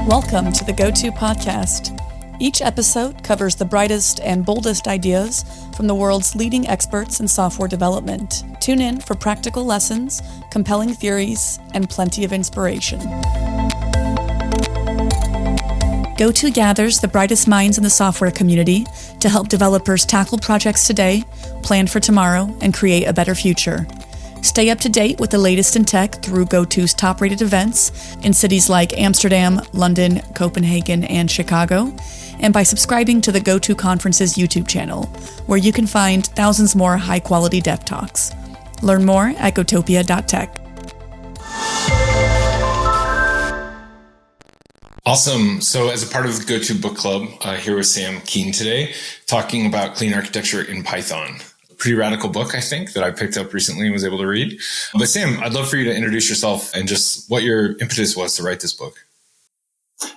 Welcome to the GOTO Podcast. Each episode covers the brightest and boldest ideas from the world's leading experts in software development. Tune in for practical lessons, compelling theories, and plenty of inspiration. GOTO gathers the brightest minds in the software community to help developers tackle projects today, plan for tomorrow, and create a better future. Stay up to date with the latest in tech through GOTO's top-rated events in cities like Amsterdam, London, Copenhagen, and Chicago, and by subscribing to the GOTO Conference's YouTube channel, where you can find thousands more high-quality dev talks. Learn more at gotopia.tech. Awesome. So as a part of the GOTO Book Club, here with Sam Keen today, talking about clean architecture in Python. Pretty radical book, I think, that I picked up recently and was able to read. But Sam, I'd love for you to introduce yourself and just what your impetus was to write this book.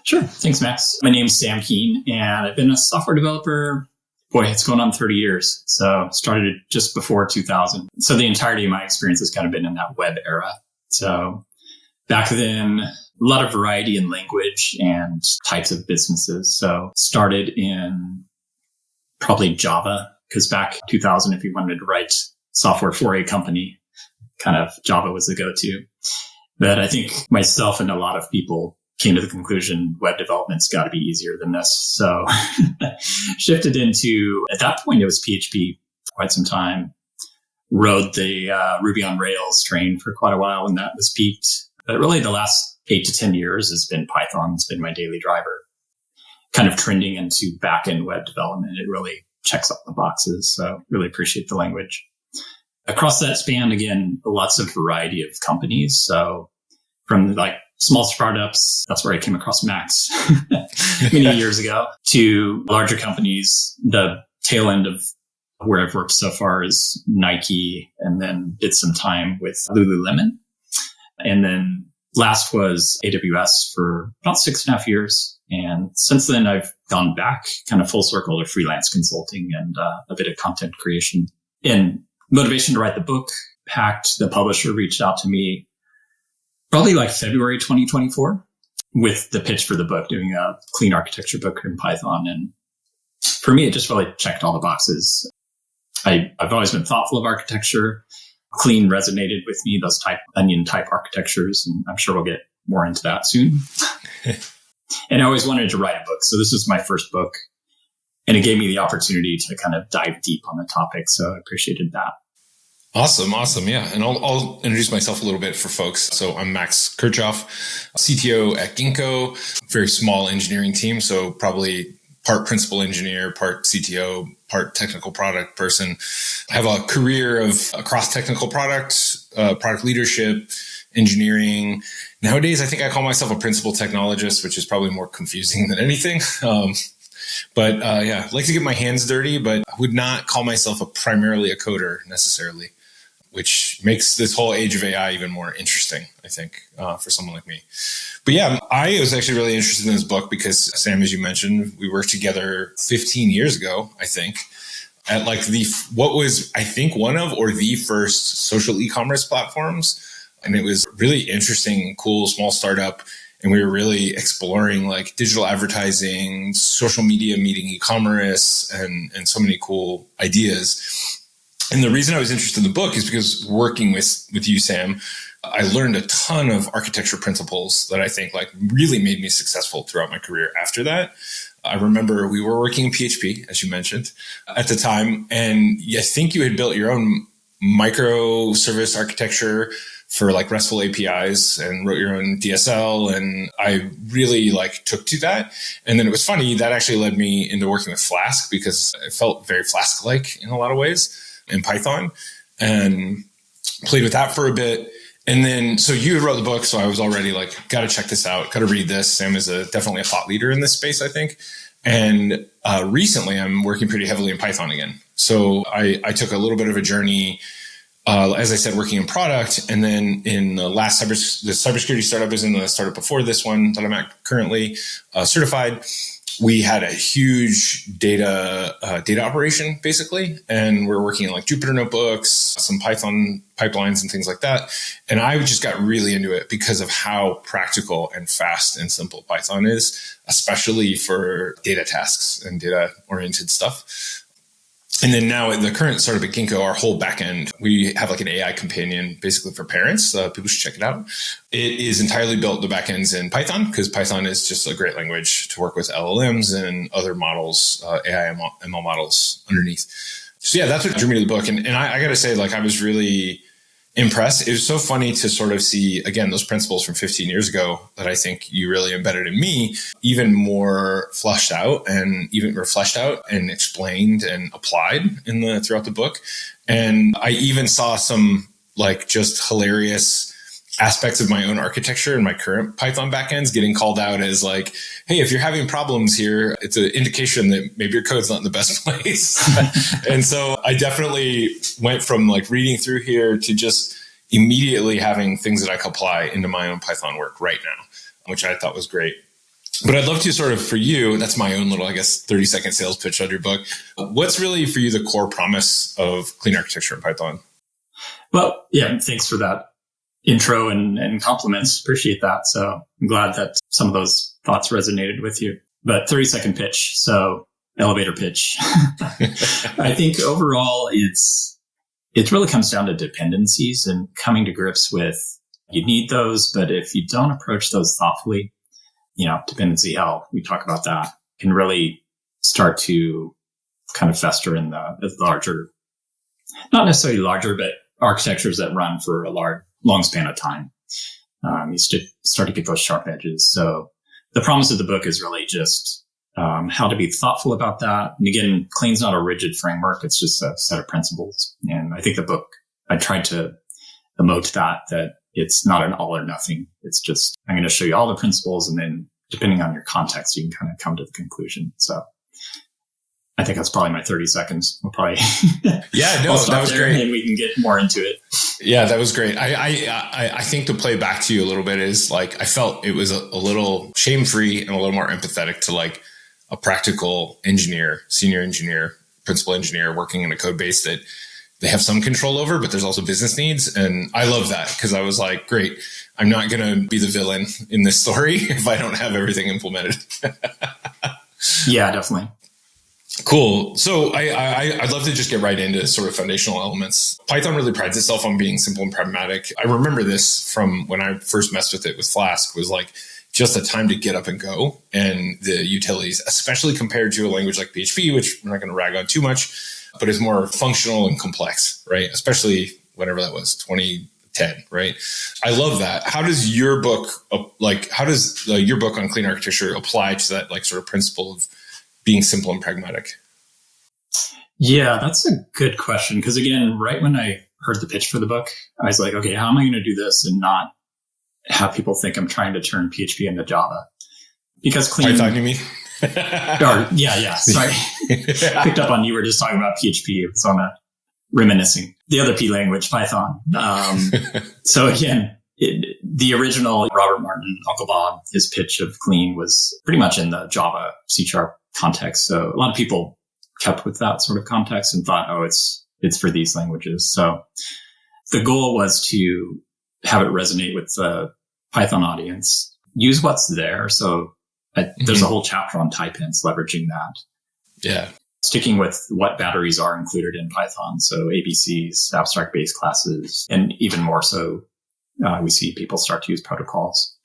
Sure. Thanks, Max. My name's Sam Keen, and I've been a software developer. Boy, it's going on 30 years. So started just before 2000. So the entirety of my experience has kind of been in that web era. So back then, a lot of variety in language and types of businesses. So started in probably Java, because back 2000, if you wanted to write software for a company, kind of Java was the go-to. But I think myself and a lot of people came to the conclusion web development's got to be easier than this. So shifted into, at that point, it was PHP for quite some time. Rode the Ruby on Rails train for quite a while when that was peaked. But really the last 8 to 10 years has been Python. It's been my daily driver. Kind of trending into back-end web development. It really checks all the boxes. So really appreciate the language. Across that span, again, lots of variety of companies. So from like small startups, that's where I came across Max many years ago, to larger companies. The tail end of where I've worked so far is Nike, and then did some time with Lululemon. And then last was AWS for about 6.5 years. And since then, I've gone back kind of full circle to freelance consulting and a bit of content creation. And motivation to write the book, Pact, the publisher, reached out to me probably like February 2024 with the pitch for the book, doing a clean architecture book in Python. And for me, it just really checked all the boxes. I've always been thoughtful of architecture. Clean resonated with me, those onion type architectures. And I'm sure we'll get more into that soon. And I always wanted to write a book. So this is my first book. And it gave me the opportunity to kind of dive deep on the topic. So I appreciated that. Awesome. Yeah. And I'll introduce myself a little bit for folks. So I'm Max Kirchoff, CTO at Ginko, very small engineering team. So probably part principal engineer, part CTO, part technical product person. I have a career of across technical products, product leadership, engineering. Nowadays, I think I call myself a principal technologist, which is probably more confusing than anything. But I like to get my hands dirty, but I would not call myself primarily a coder necessarily, which makes this whole age of AI even more interesting, I think, for someone like me. But yeah, I was actually really interested in this book because, Sam, as you mentioned, we worked together 15 years ago, I think, at like what was, I think, one of or the first social e-commerce platforms. And it was really interesting, cool, small startup. And we were really exploring like digital advertising, social media meeting e-commerce, and so many cool ideas. And the reason I was interested in the book is because working with you, Sam, I learned a ton of architecture principles that I think like really made me successful throughout my career after that. I remember we were working in PHP, as you mentioned, at the time. And I think you had built your own microservice architecture for like RESTful APIs and wrote your own DSL. And I really like took to that. And then it was funny, that actually led me into working with Flask because it felt very Flask-like in a lot of ways in Python, and played with that for a bit. And then, so you wrote the book. So I was already like, got to check this out, got to read this. Sam is definitely a thought leader in this space, I think. And recently I'm working pretty heavily in Python again. So I took a little bit of a journey, as I said, working in product. And then in the last the cybersecurity startup is in the startup before this one that I'm at currently, certified. we had a huge data operation basically, and we're working in like Jupyter notebooks, some Python pipelines and things like that. And I just got really into it because of how practical and fast and simple Python is, especially for data tasks and data oriented stuff. And then now at the current startup at Ginko, our whole backend, we have like an AI companion basically for parents. People should check it out. It is entirely built, the backend's in Python, because Python is just a great language to work with LLMs and other models, AI ML models underneath. So yeah, that's what drew me to the book. And I got to say, like, I was really impressed. It was so funny to sort of see, again, those principles from 15 years ago that I think you really embedded in me, even more fleshed out and explained and applied throughout the book. And I even saw some like just hilarious aspects of my own architecture and my current Python backends getting called out as like, hey, if you're having problems here, it's an indication that maybe your code's not in the best place. And so I definitely went from like reading through here to just immediately having things that I could apply into my own Python work right now, which I thought was great. But I'd love to sort of, for you, that's my own little, 30-second sales pitch on your book. What's really for you the core promise of clean architecture in Python? Well, yeah, thanks for that intro and compliments. Appreciate that. So I'm glad that some of those thoughts resonated with you. But 30-second pitch. So elevator pitch. I think overall it really comes down to dependencies and coming to grips with you need those, but if you don't approach those thoughtfully, dependency hell, we talk about that, can really start to kind of fester in the larger, not necessarily larger, but architectures that run for a long span of time. You start to get those sharp edges. So the promise of the book is really just how to be thoughtful about that. And again, clean's not a rigid framework. It's just a set of principles. And I think the book, I tried to emote that it's not an all or nothing. It's just, I'm going to show you all the principles, and then depending on your context, you can kind of come to the conclusion. So I think that's probably my 30 seconds. We'll probably that was great, and we can get more into it. Yeah, that was great. I think to play back to you a little bit is like I felt it was a little shame-free and a little more empathetic to like a practical engineer, senior engineer, principal engineer working in a code base that they have some control over, but there's also business needs. And I love that because I was like, great, I'm not going to be the villain in this story if I don't have everything implemented. Yeah, definitely. Cool. So I'd love to just get right into sort of foundational elements. Python really prides itself on being simple and pragmatic. I remember this from when I first messed with it with Flask, was like just a time to get up and go. And the utilities, especially compared to a language like PHP, which we're not going to rag on too much, but is more functional and complex, right? Especially whenever that was, 2010, right? I love that. How does your book, your book on clean architecture apply to that like sort of principle of being simple and pragmatic? Yeah, that's a good question. Because again, right when I heard the pitch for the book, I was like, okay, how am I going to do this and not have people think I'm trying to turn PHP into Java? Because clean... Python, you mean? Yeah. Sorry. Picked up on you were just talking about PHP. It was on a reminiscing. The other P language, Python. So again, the original Robert Martin, Uncle Bob, his pitch of clean was pretty much in the Java, C# context. So a lot of people kept with that sort of context and thought, oh, it's for these languages. So the goal was to have it resonate with the Python audience, use what's there. So there's a whole chapter on type-ins, leveraging that. Yeah. Sticking with what batteries are included in Python. So ABCs, abstract base classes, and even more so, we see people start to use protocols.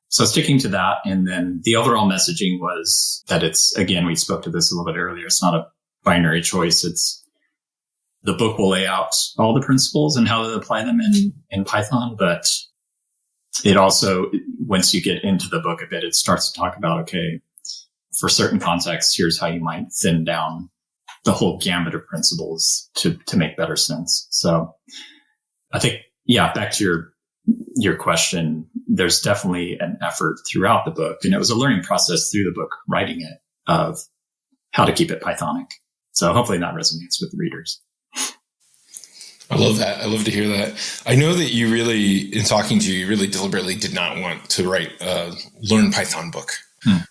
So sticking to that. And then the overall messaging was that it's, again, we spoke to this a little bit earlier. It's not a binary choice. It's the book will lay out all the principles and how to apply them in Python. But it also, once you get into the book a bit, it starts to talk about, okay, for certain contexts, here's how you might thin down the whole gamut of principles to make better sense. So I think, back to your question, there's definitely an effort throughout the book, and it was a learning process through the book, writing it, of how to keep it Pythonic. So hopefully that resonates with the readers. I love that. I love to hear that. I know that you really, in talking to you, you really deliberately did not want to write a Learn Python book.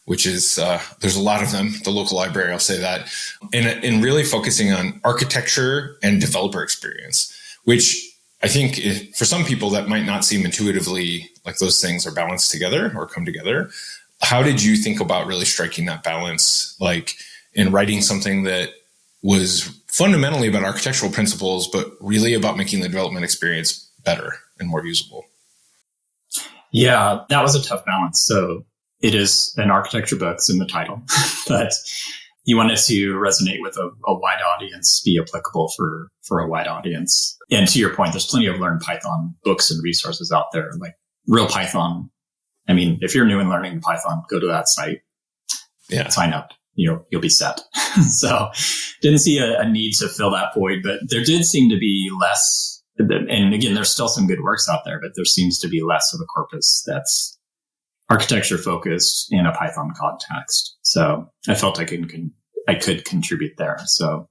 which is, there's a lot of them, the local library, I'll say that, and really focusing on architecture and developer experience, which I think for some people that might not seem intuitively like those things are balanced together or come together. How did you think about really striking that balance, like in writing something that was fundamentally about architectural principles, but really about making the development experience better and more usable? Yeah, that was a tough balance. So it is an architecture book, it's in the title, but you want it to resonate with a wide audience, be applicable for a wide audience. And to your point, there's plenty of Learn Python books and resources out there, like Real Python. I mean, if you're new in learning Python, go to that site, sign up, you'll be set. So didn't see a need to fill that void, but there did seem to be less. And again, there's still some good works out there, but there seems to be less of a corpus that's architecture focused in a Python context. So I felt I could contribute there. So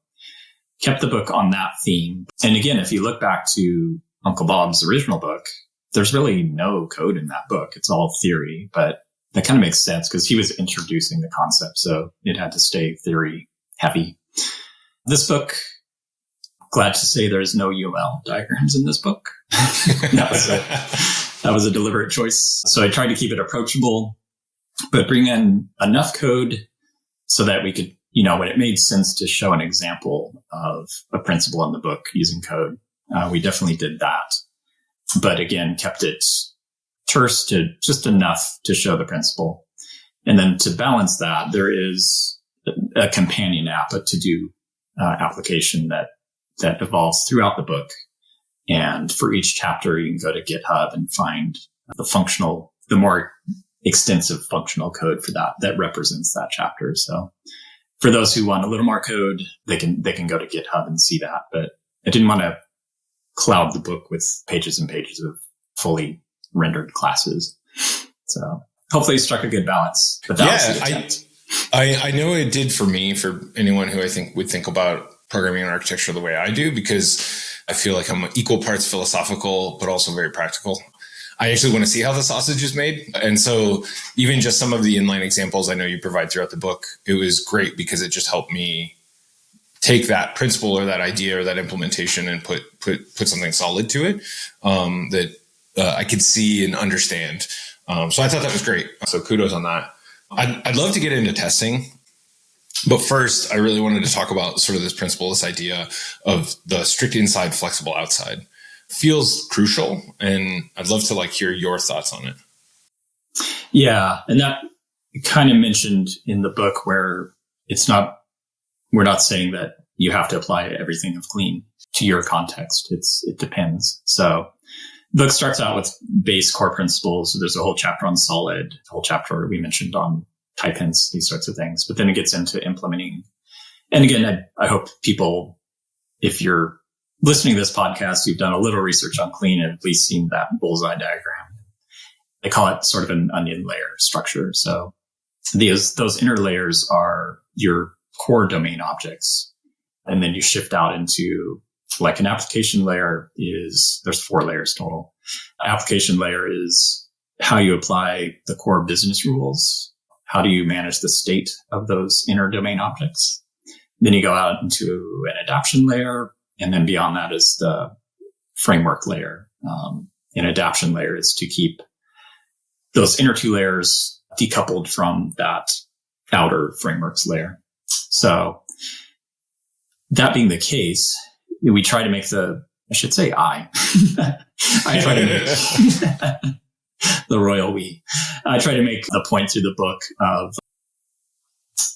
kept the book on that theme. And again, if you look back to Uncle Bob's original book, there's really no code in that book. It's all theory, but that kind of makes sense because he was introducing the concept. So it had to stay theory heavy. This book, glad to say there's no UML diagrams in this book. That was a deliberate choice. So I tried to keep it approachable, but bring in enough code so that we could, when it made sense to show an example of a principle in the book using code, we definitely did that. But again, kept it terse to just enough to show the principle. And then to balance that, there is a companion app, a to-do application that evolves throughout the book. And for each chapter, you can go to GitHub and find the more extensive functional code for that represents that chapter. So for those who want a little more code, they can go to GitHub and see that. But I didn't want to cloud the book with pages and pages of fully rendered classes. So hopefully it struck a good balance. But that was the attempt. I know it did for me, for anyone who I think would think about programming and architecture the way I do, because I feel like I'm equal parts philosophical, but also very practical. I actually want to see how the sausage is made. And so even just some of the inline examples I know you provide throughout the book, it was great because it just helped me take that principle or that idea or that implementation and put something solid to it that I could see and understand. So I thought that was great. So kudos on that. I'd love to get into testing. But first, I really wanted to talk about sort of this principle, this idea of the strict inside, flexible outside. Feels crucial, and I'd love to hear your thoughts on it. Yeah, and that kind of mentioned in the book where we're not saying that you have to apply everything of clean to your context. It depends. So the book starts out with base core principles. There's a whole chapter on solid, a whole chapter we mentioned on type hints, these sorts of things. But then it gets into implementing. And again, I hope people, if you're listening to this podcast, you've done a little research on clean and at least seen that bullseye diagram. They call it sort of an onion layer structure. So those inner layers are your core domain objects. And then you shift out into an application layer there's 4 layers total. Application layer is how you apply the core business rules. How do you manage the state of those inner domain objects? Then you go out into an adaptation layer. And then beyond that is the framework layer. An adaptation layer is to keep those inner 2 layers decoupled from that outer frameworks layer. So that being the case, we try to make I try to make the royal we. I try to make the point through the book of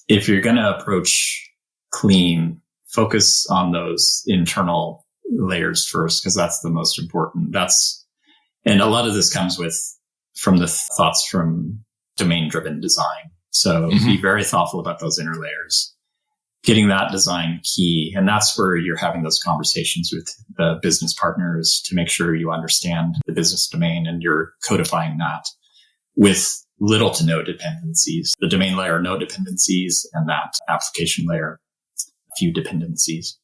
if you're going to approach clean, focus on those internal layers first, because that's the most important. And a lot of this comes from the thoughts from domain-driven design. So be very thoughtful about those inner layers, getting that design key. And that's where you're having those conversations with the business partners to make sure you understand the business domain and you're codifying that with little to no dependencies. The domain layer, no dependencies, and that application layer, few dependencies.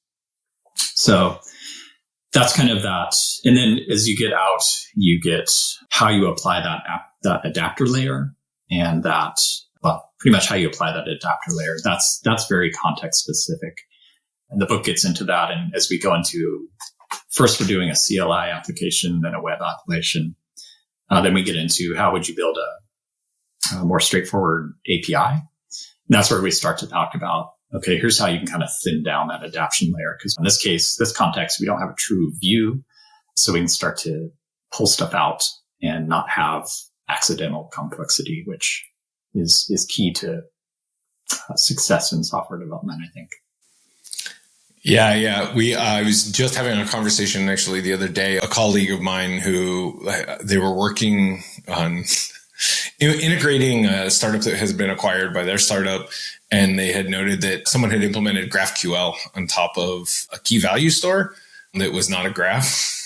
So that's kind of that. And then as you get out, you get how you apply that adapter layer and that pretty much how you apply that adapter layer. That's very context specific. And the book gets into that. And as we go into, first we're doing a CLI application, then a web application. Then we get into how would you build a more straightforward API. And that's where we start to talk about, okay, here's how you can kind of thin down that adaptation layer. Because in this case, this context, we don't have a true view. So we can start to pull stuff out and not have accidental complexity, which is key to success in software development, I think. Yeah. I was just having a conversation actually the other day, a colleague of mine who they were working on integrating a startup that has been acquired by their startup. And they had noted that someone had implemented GraphQL on top of a key value store that was not a graph.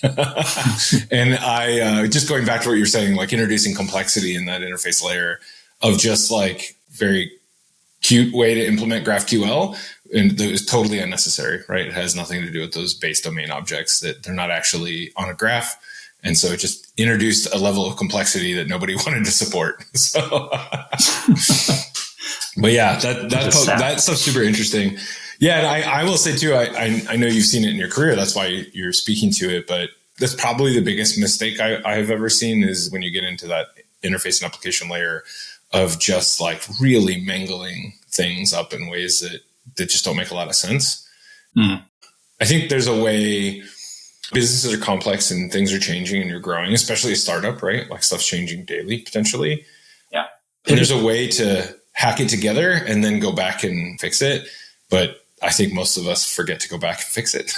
And I, just going back to what you're saying, like introducing complexity in that interface layer of just like very cute way to implement GraphQL. And that was totally unnecessary, right? It has nothing to do with those base domain objects that they're not actually on a graph. And so it just introduced a level of complexity that nobody wanted to support. So, but yeah, that stuff's super interesting. Yeah. And I will say too, I know you've seen it in your career. That's why you're speaking to it, but that's probably the biggest mistake I have ever seen is when you get into that interface and application layer of just like really mangling things up in ways that just don't make a lot of sense. Mm. I think there's a way businesses are complex and things are changing and you're growing, especially a startup, right? Like stuff's changing daily potentially. Yeah. And there's a way to hack it together and then go back and fix it. But I think most of us forget to go back and fix it.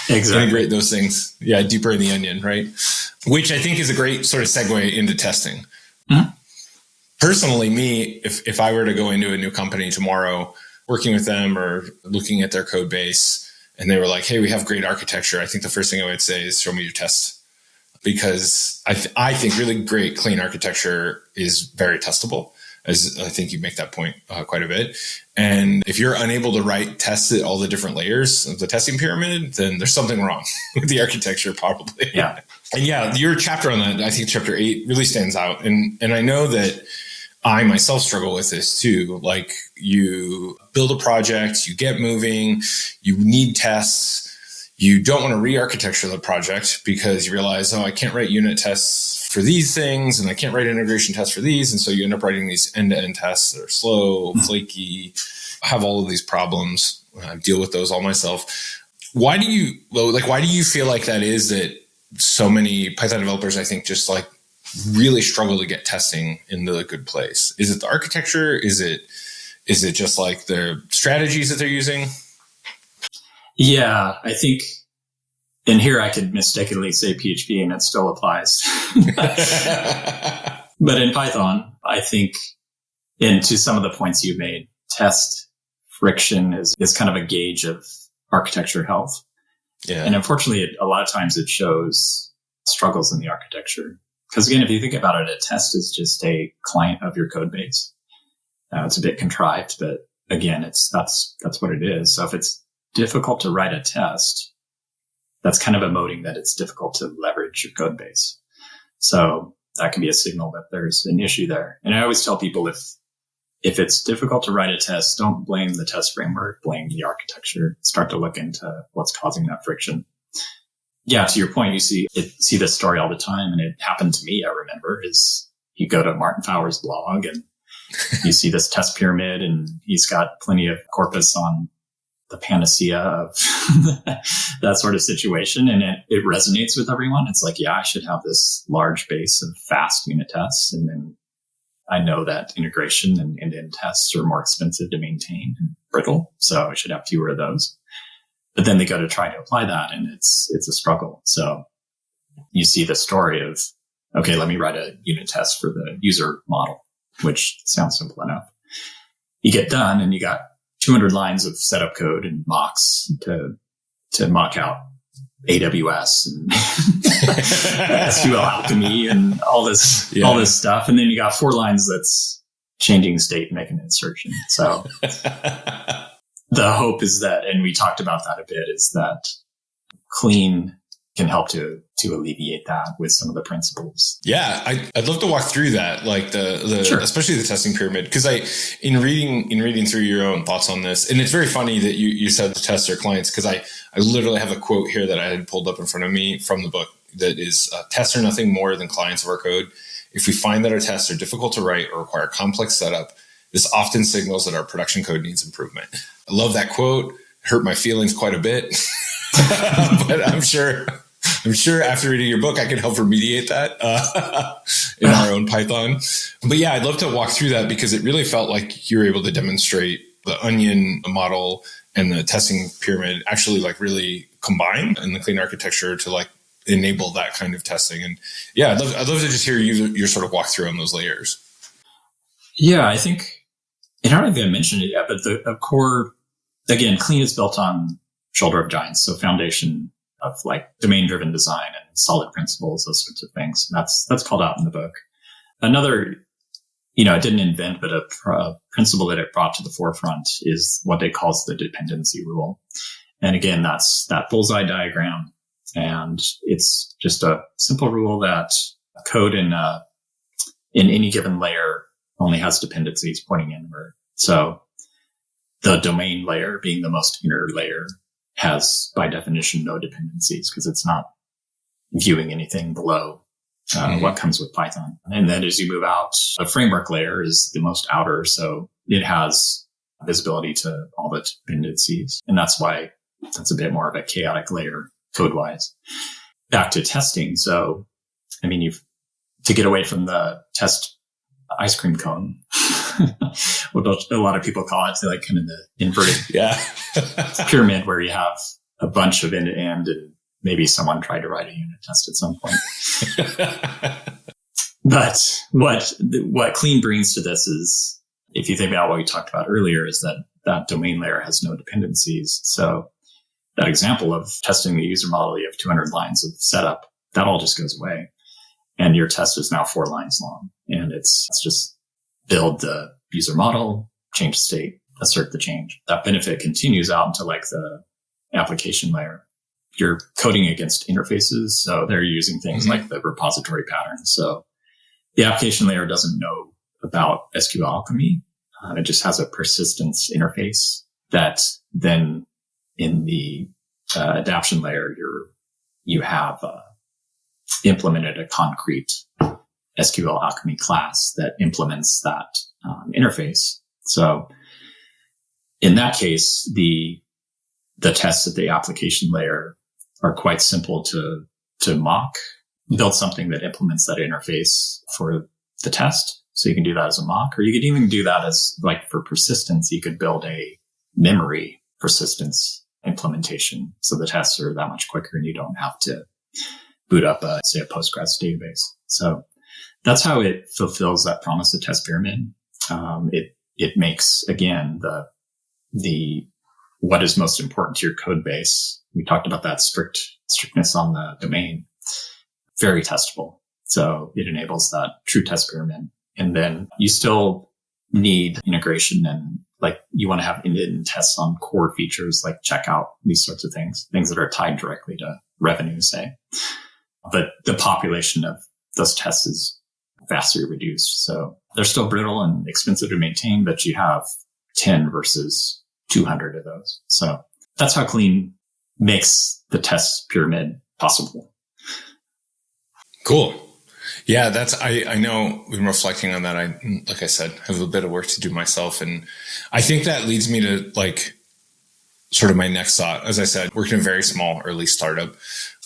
Exactly. Integrate those things. Yeah. Deeper in the onion, right? Which I think is a great sort of segue into testing. Mm-hmm. Personally, me, if I were to go into a new company tomorrow, working with them or looking at their code base, and they were like, hey, we have great architecture, I think the first thing I would say is show me your tests. Because I think really great, clean architecture is very testable. As I think you make that point quite a bit. And if you're unable to write tests at all the different layers of the testing pyramid, then there's something wrong with the architecture probably. Yeah. And yeah, your chapter on that, I think chapter 8 really stands out. And I know that I myself struggle with this too. Like you build a project, you get moving, you need tests. You don't want to re-architecture the project because you realize, I can't write unit tests for these things and I can't write integration tests for these. And so you end up writing these end-to-end tests that are slow, flaky, have all of these problems. I deal with those all myself. Why do you feel like that is that so many Python developers, I think, just like really struggle to get testing into a good place? Is it the architecture? Is it just like the strategies that they're using? Yeah, I think, and here I could mistakenly say PHP and it still applies. But in Python, I think, and to some of the points you made, test friction is kind of a gauge of architecture health. Yeah. And unfortunately, a lot of times it shows struggles in the architecture. Because again, if you think about it, a test is just a client of your code base. It's a bit contrived, but again, that's what it is. So if it's difficult to write a test, that's kind of emoting that it's difficult to leverage your code base. So that can be a signal that there's an issue there. And I always tell people if it's difficult to write a test, don't blame the test framework, blame the architecture. Start to look into what's causing that friction. Yeah, to your point, you see this story all the time, and it happened to me, I remember, is you go to Martin Fowler's blog and you see this test pyramid and he's got plenty of corpus on the panacea of that sort of situation. And it resonates with everyone. It's like, yeah, I should have this large base of fast unit tests. And then I know that integration and end-to-end tests are more expensive to maintain and brittle. So I should have fewer of those. But then they go to try to apply that and it's a struggle. So you see the story of, okay, let me write a unit test for the user model, which sounds simple enough. You get done and you got 200 lines of setup code and mocks to mock out AWS and SQL Alchemy and all this stuff. And then you got 4 lines that's changing state and making an insertion. So the hope is that, and we talked about that a bit, is that clean can help to alleviate that with some of the principles. Yeah, I'd love to walk through that, like the Sure. especially the testing pyramid, because in reading through your own thoughts on this, and it's very funny that you said to test their clients, because I literally have a quote here that I had pulled up in front of me from the book that is, tests are nothing more than clients of our code. If we find that our tests are difficult to write or require complex setup, this often signals that our production code needs improvement. I love that quote. It hurt my feelings quite a bit, but I'm sure after reading your book, I can help remediate that in our own Python. But yeah, I'd love to walk through that, because it really felt like you were able to demonstrate the onion model and the testing pyramid actually like really combine in the clean architecture to like enable that kind of testing. And yeah, I'd love to just hear your sort of walk through on those layers. Yeah, I think, and I don't think I mentioned it yet, but the core, again, clean is built on shoulder of giants. So foundation of like domain-driven design and solid principles, those sorts of things. That's called out in the book. Another, it didn't invent, but a principle that it brought to the forefront is what they call the dependency rule. And again, that's that bullseye diagram. And it's just a simple rule that code in any given layer only has dependencies pointing inward. So the domain layer, being the most inner layer, has by definition no dependencies, because it's not viewing anything below what comes with Python. And then as you move out, the framework layer is the most outer, so it has visibility to all the dependencies. And that's why that's a bit more of a chaotic layer code-wise. Back to testing. So, I mean, to get away from the test ice cream cone, what a lot of people call it, like kind of the inverted pyramid, where you have a bunch of end-to-end, and maybe someone tried to write a unit test at some point. But what clean brings to this is, if you think about what we talked about earlier, is that domain layer has no dependencies. So that example of testing the user model, you have 200 lines of setup, that all just goes away. And your test is now 4 lines long. And it's just build the user model, change the state, assert the change. That benefit continues out into like the application layer. You're coding against interfaces. So they're using things like the repository patterns. So the application layer doesn't know about SQL alchemy. It just has a persistence interface that then in the adaption layer, you have implemented a concrete SQL alchemy class that implements that interface. So in that case, the tests at the application layer are quite simple to mock. Build something that implements that interface for the test. So you can do that as a mock, or you could even do that as like for persistence. You could build a memory persistence implementation. So the tests are that much quicker and you don't have to boot up a Postgres database. So that's how it fulfills that promise of test pyramid. It makes, again, the what is most important to your code base. We talked about that strictness on the domain, very testable. So it enables that true test pyramid. And then you still need integration, and like you want to have end-to-end tests on core features like checkout, these sorts of things that are tied directly to revenue, say. But the population of those tests is vastly reduced. So they're still brittle and expensive to maintain, but you have 10 versus 200 of those. So that's how clean makes the test pyramid possible. Cool. Yeah, I know when reflecting on that, like I said, have a bit of work to do myself. And I think that leads me to like sort of my next thought. As I said, working in a very small early startup.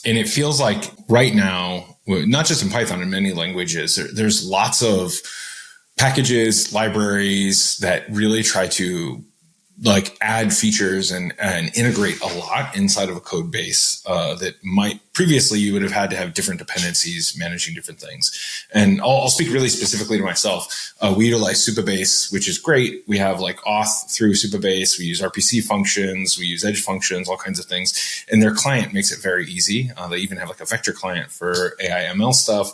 And it feels like right now, not just in Python, in many languages, there's lots of packages, libraries that really try to like add features and integrate a lot inside of a code base that might previously you would have had to have different dependencies managing different things. And I'll speak really specifically to myself. We utilize Supabase, which is great. We have like auth through Supabase. We use RPC functions. We use edge functions, all kinds of things. And their client makes it very easy. They even have like a vector client for AI ML stuff.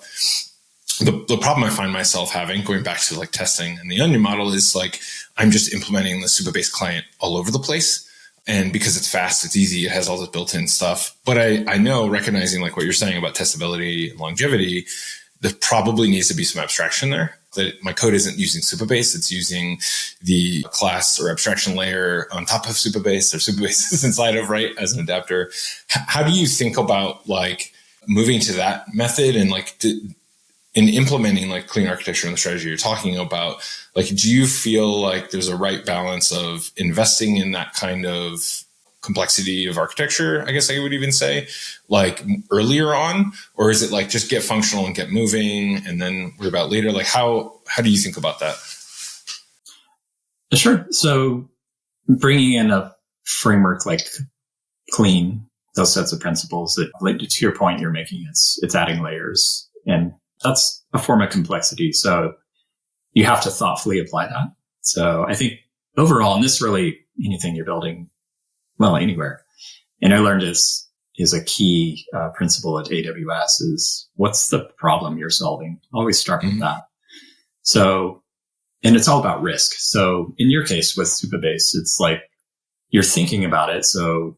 The problem I find myself having, going back to like testing and the onion model, is like I'm just implementing the Supabase client all over the place. And because it's fast, it's easy, it has all this built-in stuff. But I know, recognizing like what you're saying about testability and longevity, there probably needs to be some abstraction there. That my code isn't using Supabase, it's using the class or abstraction layer on top of Supabase, or Supabase is inside of, right, as an adapter. How do you think about like moving to that method and like in implementing like clean architecture and the strategy you're talking about? Like, do you feel like there's a right balance of investing in that kind of complexity of architecture, I guess I would even say, like earlier on? Or is it like just get functional and get moving and then worry about later? Like how do you think about that? Sure. So bringing in a framework like clean, those sets of principles that, like, to your point you're making, it's adding layers, and that's a form of complexity. So you have to thoughtfully apply that. So I think overall, and this really anything you're building, well, anywhere. And I learned is a key principle at AWS is what's the problem you're solving? Always start with that. So, and it's all about risk. So in your case with Supabase, it's like you're thinking about it. So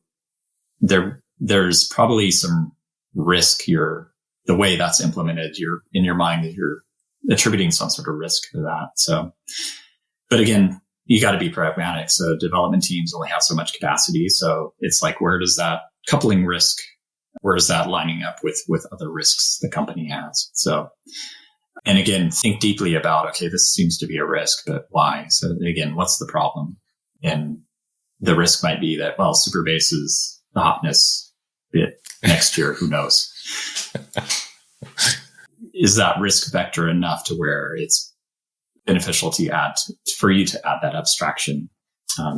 there's probably some risk. The way that's implemented, you're in your mind that you're attributing some sort of risk to that. So, but again, you got to be pragmatic. So development teams only have so much capacity. So it's like, where does that coupling risk, where is that lining up with other risks the company has? So, and again, think deeply about, okay, this seems to be a risk, but why? So again, what's the problem? And the risk might be that, well, Supabase is the hotness bit next year. Who knows? Is that risk vector enough to where it's beneficial for you to add that abstraction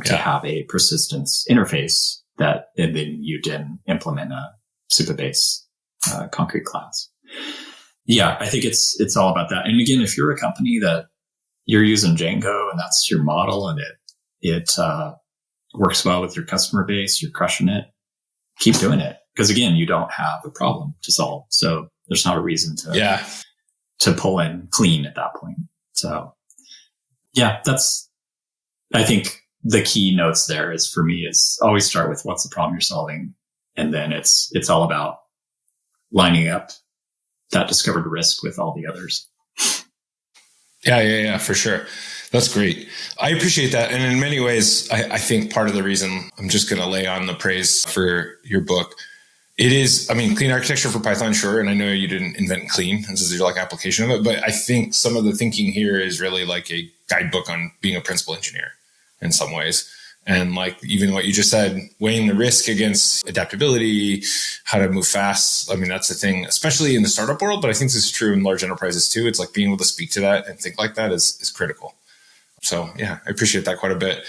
to have a persistence interface and then you then implement a Supabase concrete class. Yeah, I think it's all about that. And again, if you're a company that you're using Ginko and that's your model and it works well with your customer base, you're crushing it, keep doing it. Because again, you don't have a problem to solve. So there's not a reason to pull in clean at that point. So yeah, I think the key notes there is for me is always start with what's the problem you're solving. And then it's all about lining up that discovered risk with all the others. Yeah, for sure. That's great. I appreciate that. And in many ways, I think part of the reason I'm just going to lay on the praise for your book, it is, I mean, clean architecture for Python, sure. And I know you didn't invent clean. This is your like application of it. But I think some of the thinking here is really like a guidebook on being a principal engineer in some ways. And like even what you just said, weighing the risk against adaptability, how to move fast. I mean, that's the thing, especially in the startup world, but I think this is true in large enterprises too. It's like being able to speak to that and think like that is critical. So yeah, I appreciate that quite a bit.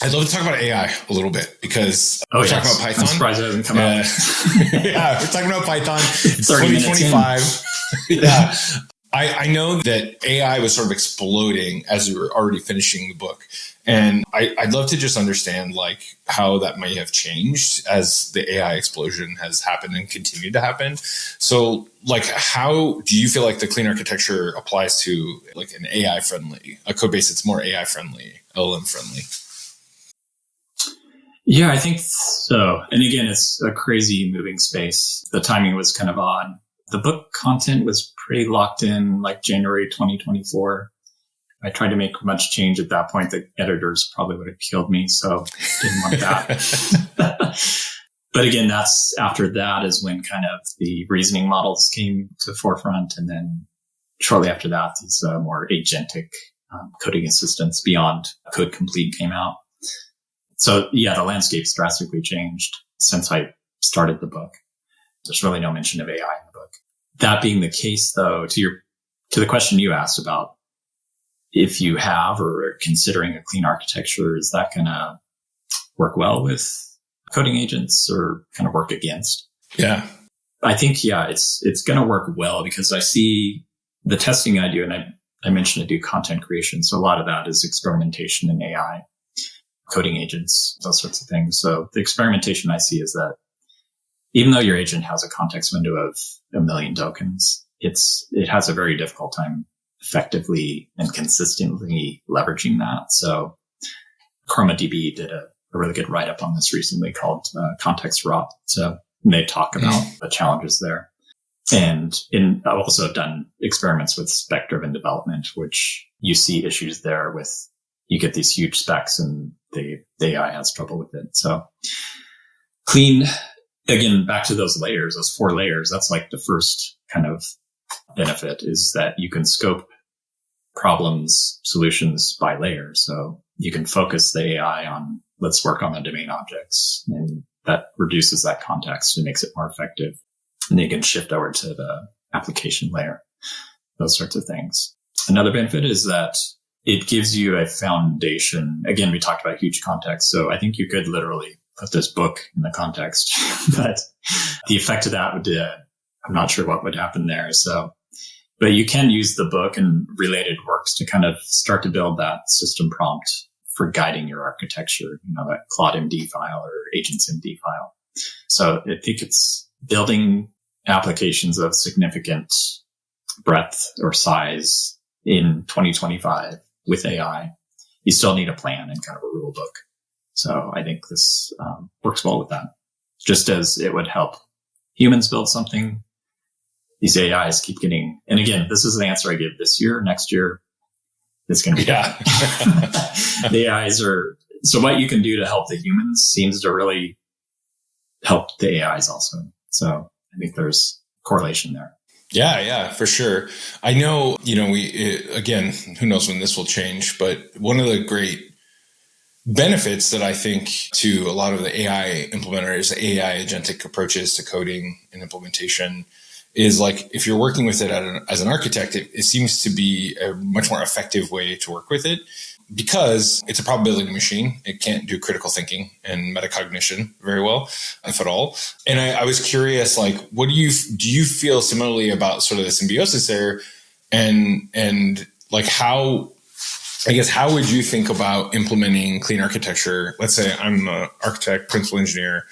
I'd love to talk about AI a little bit because we're talking about Python. I'm surprised it hasn't come out. Yeah, we're talking about Python. It's 2025. Yeah. I know that AI was sort of exploding as we were already finishing the book. And I'd love to just understand like how that may have changed as the AI explosion has happened and continued to happen. So like, how do you feel like the clean architecture applies to like an AI friendly, a code base that's more AI friendly, LLM friendly? Yeah, I think so. And again, it's a crazy moving space. The timing was kind of odd. The book content was pretty locked in like January 2024. I tried to make much change at that point. The editors probably would have killed me, so didn't want that. But again, after that is when kind of the reasoning models came to the forefront. And then shortly after that, these more agentic coding assistants beyond Code Complete came out. So yeah, the landscape's drastically changed since I started the book. There's really no mention of AI in the book. That being the case, though, to the question you asked about if you have or are considering a clean architecture, is that going to work well with coding agents or kind of work against? Yeah, I think, yeah, it's going to work well because I see the testing I do, and I mentioned I do content creation. So a lot of that is experimentation in AI, coding agents, those sorts of things. So the experimentation I see is that even though your agent has a context window of 1 million tokens, it has a very difficult time effectively and consistently leveraging that. So ChromaDB did a a really good write-up on this recently called Context Rot. So they talk about the challenges there. And I've also done experiments with spec-driven development, which you see issues there with, you get these huge specs and the AI has trouble with it. So clean, again, back to those layers, those 4 layers, that's like the first kind of benefit, is that you can scope problems, solutions by layer. So you can focus the AI on, let's work on the domain objects, and that reduces that context and makes it more effective. And then you can shift over to the application layer, those sorts of things. Another benefit is that it gives you a foundation. Again, we talked about huge context. So I think you could literally put this book in the context, but the effect of that would, I'm not sure what would happen there. So, but you can use the book and related works to kind of start to build that system prompt for guiding your architecture, that Claude MD file or Agents MD file. So I think it's building applications of significant breadth or size in 2025 with AI. You still need a plan and kind of a rule book. So I think this works well with that. Just as it would help humans build something, these AIs keep getting, and again, this is the answer I give this year, next year, it's going to be bad. The AIs are, so what you can do to help the humans seems to really help the AIs also. So I think there's correlation there. Yeah, for sure. I know, again, who knows when this will change, but one of the great benefits that I think to a lot of the AI implementers, AI agentic approaches to coding and implementation is like, if you're working with it as an architect, it seems to be a much more effective way to work with it because it's a probability machine. It can't do critical thinking and metacognition very well, if at all. And I was curious, like, what do you feel similarly about sort of the symbiosis there? And like how would you think about implementing clean architecture? Let's say I'm an architect, principal engineer.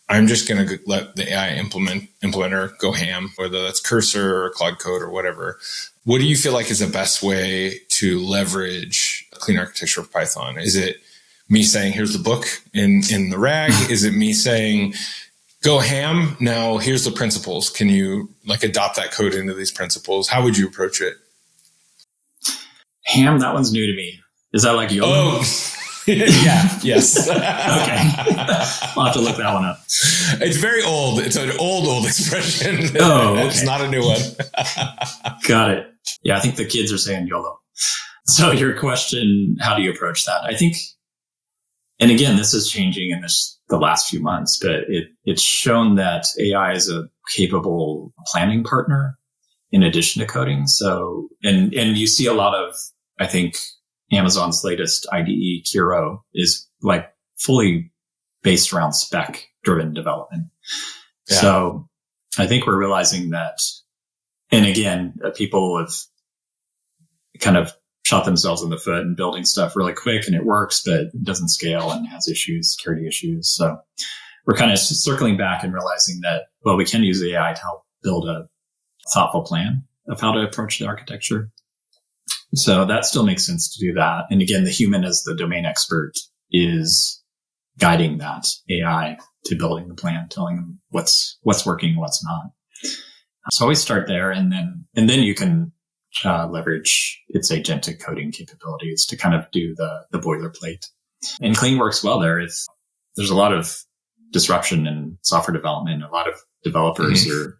I'm just going to let the AI implementer go ham, whether that's Cursor or Claude Code or whatever. What do you feel like is the best way to leverage clean architecture of Python? Is it me saying, here's the book in the RAG? Is it me saying, go ham? Now here's the principles. Can you like adopt that code into these principles? How would you approach it? Ham, that one's new to me. Is that like YOLO? Oh, yeah, yes. Okay. I'll have to look that one up. It's very old. It's an old expression. Oh, okay. It's not a new one. Got it. Yeah, I think the kids are saying YOLO. So your question, how do you approach that? I think, and again, this is changing in the last few months, but it's shown that AI is a capable planning partner in addition to coding. So, and you see a lot of, I think, Amazon's latest IDE, Kiro, is like fully based around spec-driven development. Yeah. So I think we're realizing that, and again, people have kind of shot themselves in the foot and building stuff really quick and it works, but it doesn't scale and has issues, security issues. So we're kind of circling back and realizing that, well, we can use AI to help build a thoughtful plan of how to approach the architecture. So that still makes sense to do that. And again, the human as the domain expert is guiding that AI to building the plan, telling them what's working, what's not. So always start there. And then you can leverage its agentic coding capabilities to kind of do the boilerplate. And clean works well there. If there's a lot of disruption in software development, a lot of developers are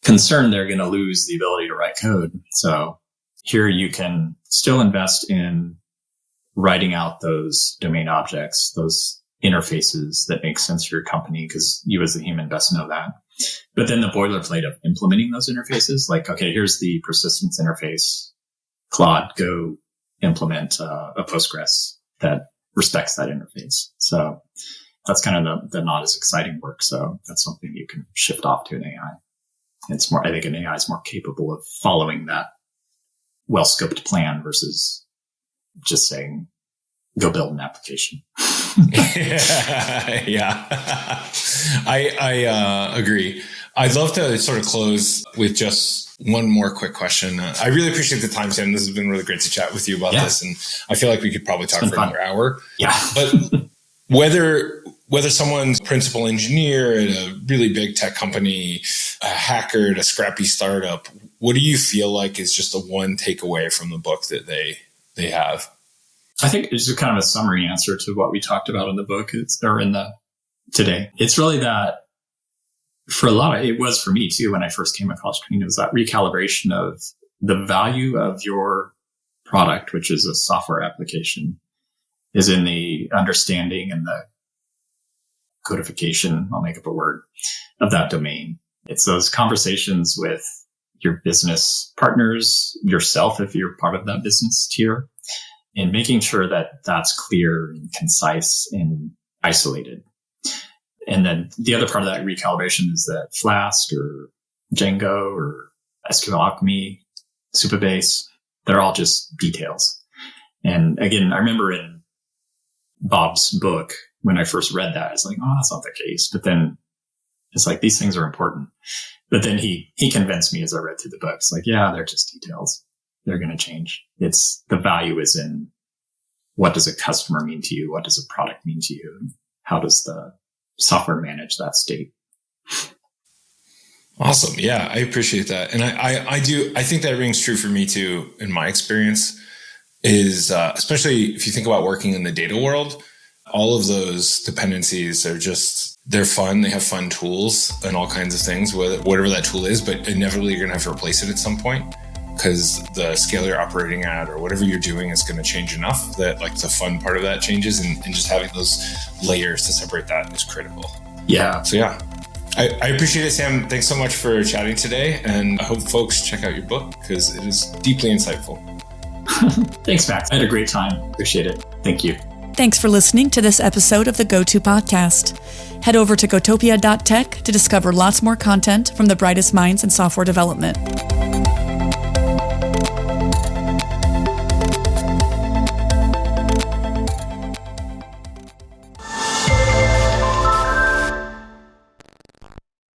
concerned they're going to lose the ability to write code. So here you can still invest in writing out those domain objects, those interfaces that make sense for your company, because you as the human best know that. But then the boilerplate of implementing those interfaces, like, okay, here's the persistence interface. Claude, go implement a Postgres that respects that interface. So that's kind of the not as exciting work. So that's something you can shift off to an AI. It's more, I think an AI is more capable of following that well-scoped plan versus just saying, go build an application. Yeah. I agree. I'd love to sort of close with just one more quick question. I really appreciate the time, Sam. This has been really great to chat with you about this. And I feel like we could probably talk for another hour. Yeah. But whether someone's principal engineer at a really big tech company, a hacker at a scrappy startup, what do you feel like is just the one takeaway from the book that they have? I think it's just kind of a summary answer to what we talked about in the book today. It's really that for a lot of, it was for me too, when I first came across training, it was that recalibration of the value of your product, which is a software application, is in the understanding and the codification, I'll make up a word, of that domain. It's those conversations with your business partners, yourself, if you're part of that business tier, and making sure that that's clear and concise and isolated. And then the other part of that recalibration is that Flask or Django or SQL Alchemy, Supabase, they're all just details. And again, I remember in Bob's book, when I first read that, I was like, oh, that's not the case. But then it's like, these things are important. But then he convinced me as I read through the book. It's like, yeah, they're just details. They're going to change. It's the value is in what does a customer mean to you? What does a product mean to you? How does the software manage that state? Awesome. Yeah, I appreciate that. And I think that rings true for me too, in my experience, is especially if you think about working in the data world, all of those dependencies are they're fun. They have fun tools and all kinds of things, whatever that tool is, but inevitably you're going to have to replace it at some point, because the scale you're operating at or whatever you're doing is going to change enough that like the fun part of that changes, and just having those layers to separate that is critical. Yeah. So yeah, I appreciate it, Sam. Thanks so much for chatting today. And I hope folks check out your book because it is deeply insightful. Thanks, Max. I had a great time. Appreciate it. Thank you. Thanks for listening to this episode of the GOTO podcast. Head over to gotopia.tech to discover lots more content from the brightest minds in software development.